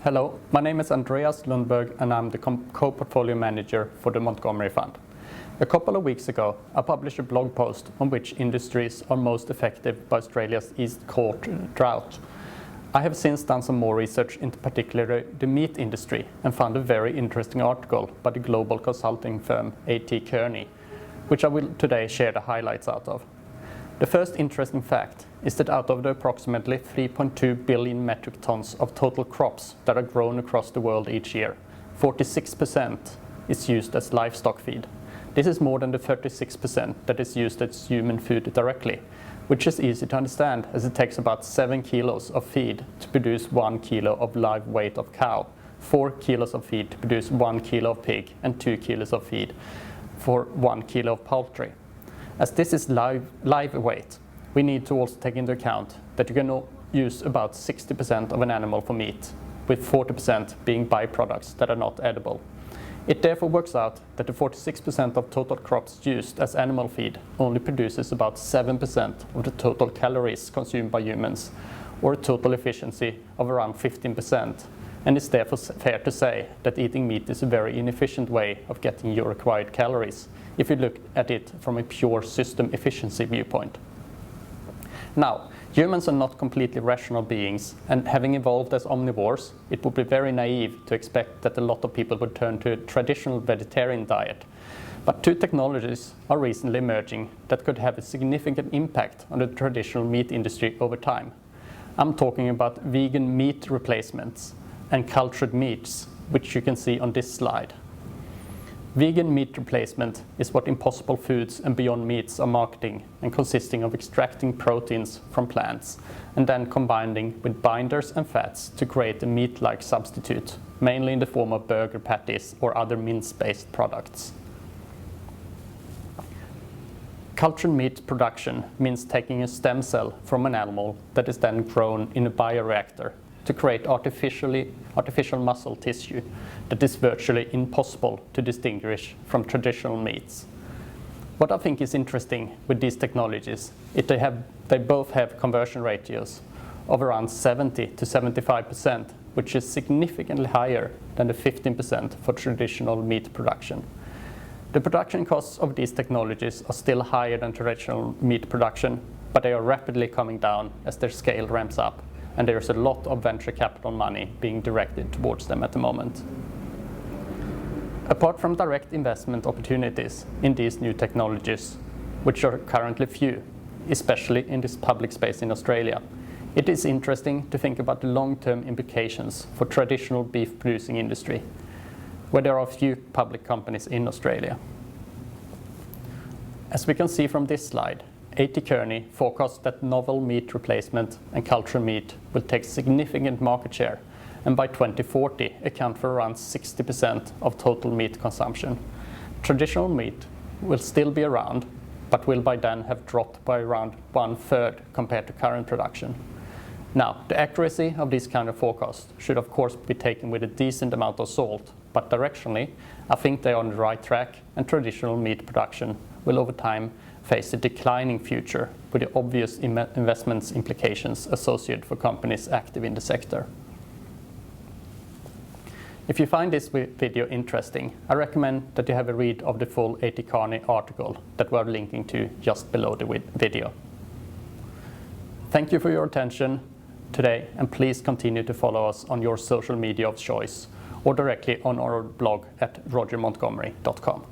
Hello, my name is Andreas and I'm the co-portfolio manager for the Montgomery fund. A couple of weeks ago, I published a blog post on which industries are most affected by Australia's East Coast drought. I have since done some more research into particularly the meat industry and found a very interesting article by the global consulting firm A.T. Kearney, which I will today share the highlights out of. The first interesting fact is that out of the approximately 3.2 billion metric tons of total crops that are grown across the world each year, 46% is used as livestock feed. This is more than the 36% that is used as human food directly, which is easy to understand as it takes about 7 kilos of feed to produce 1 kilo of live weight of cow, 4 kilos of feed to produce 1 kilo of pig, and 2 kilos of feed for 1 kilo of poultry. As this is live weight, we need to also take into account that you can use about 60% of an animal for meat, with 40% being byproducts that are not edible. It therefore works out that the 46% of total crops used as animal feed only produces about 7% of the total calories consumed by humans, or a total efficiency of around 15%, and it's therefore fair to say that eating meat is a very inefficient way of getting your required calories, if you look at it from a pure system efficiency viewpoint. Now, humans are not completely rational beings, and having evolved as omnivores, it would be very naive to expect that a lot of people would turn to a traditional vegetarian diet. But two technologies are recently emerging that could have a significant impact on the traditional meat industry over time. I'm talking about vegan meat replacements and cultured meats, which you can see on this slide. Vegan meat replacement is what Impossible Foods and Beyond Meats are marketing, and consisting of extracting proteins from plants and then combining with binders and fats to create a meat-like substitute, mainly in the form of burger patties or other mince-based products. Cultured meat production means taking a stem cell from an animal that is then grown in a bioreactor to create artificial muscle tissue that is virtually impossible to distinguish from traditional meats. What I think is interesting with these technologies is they both have conversion ratios of around 70 to 75%, which is significantly higher than the 15% for traditional meat production. The production costs of these technologies are still higher than traditional meat production, but they are rapidly coming down as their scale ramps up, and there's a lot of venture capital money being directed towards them at the moment. Apart from direct investment opportunities in these new technologies, which are currently few, especially in this public space in Australia, it is interesting to think about the long-term implications for traditional beef-producing industry, where there are few public companies in Australia. As we can see from this slide, A.T. Kearney forecasts that novel meat replacement and cultured meat will take significant market share, and by 2040 account for around 60% of total meat consumption. Traditional meat will still be around, but will by then have dropped by around 1/3 compared to current production. Now, the accuracy of these kind of forecasts should of course be taken with a decent amount of salt, but directionally, I think they are on the right track, and traditional meat production will over time face a declining future with the obvious investments implications associated for companies active in the sector. If you find this video interesting, I recommend that you have a read of the full A.T. Kearney article that we're linking to just below the video. Thank you for your attention today, and please continue to follow us on your social media of choice or directly on our blog at rogermontgomery.com.